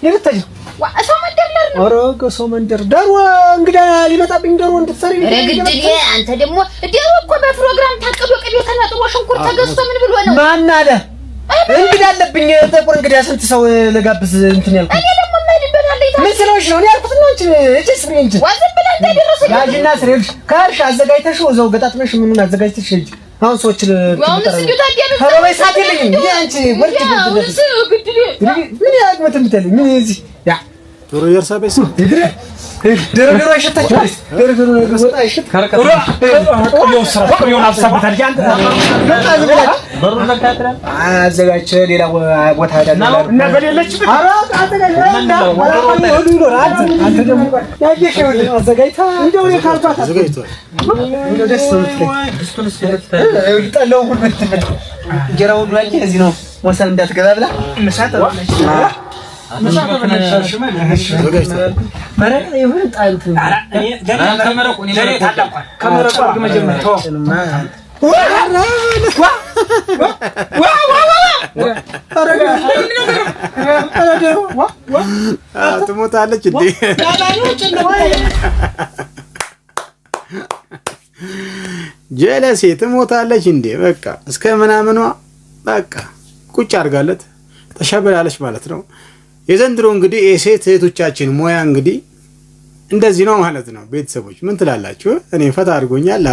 የምትታጅ ሰው መንደር ነው። ኧረ ሰው መንደር ዳሩ እንግዳ ሊመጣብኝ ዳሩ እንድትሰሪ ረግድል አንተ ደግሞ ዳሩ እኮ በፕሮግራም ታቀዶ ቅቤው ተናጥሮ ሽንኩርት ተገዝቶ ምን ብሎ ነው? ማን አለ እንግዳ አለብኝ ጥቁር እንግዳ ስንት ሰው ለጋብዝ እንትን ያልኩት እኔ ደግሞ ማልበላለኝ ምን ስለሆንሽ ነው? እኔ ያልኩት ነው እንጂ እጭስ ብሬ እንጂ ዋዝም ብላ እንዳይደረሰኝ ያጅና ስሬልሽ ካርሽ አዘጋጅተሽ ወዘው ገጣጥመሽ ምኑን አዘጋጅተሽ ሂጂ። አሁን ሰዎች ተረበይ ሳትልኝ ምን አንቺ ወርጅ ምን ያግመት ምትልኝ ምን እዚህ ያ ዶሮ የርሳቤስ ደረገሩ አይሸታችሁስ? ደረገሩ ወጣ አይሸት ካረቀው ቆየው አብሳበታል አንተ በሩን ዘጋትራ አዘጋጅ ሌላ ቦታ ሄዳለሁ እና በሌለችበት ኧረ አንተ ደግሞ ያየሽው አዘጋጅታ እንደው ካልኳት አዘጋጅቷል እንደው ደስ ብሎኝ ጠላው ሁሉ እንጀራው ሁሉ ያየ እዚህ ነው ወሰን እንዳትገባ ብላ መሳተ መረቅ ይሁን ጣልቱ እኔ ገና ከመረቁ እኔ ታላቋ ከመረቁ መጀመሪያ ትሞታለች እንዴ? ጀለሴ ትሞታለች እንዴ? በቃ እስከ ምናምኗ በቃ ቁጭ አድርጋለት ተሸበላለች ማለት ነው። የዘንድሮ እንግዲህ የሴት እህቶቻችን ሙያ እንግዲህ እንደዚህ ነው ማለት ነው። ቤተሰቦች ምን ትላላችሁ? እኔ ፈታ አድርጎኛል።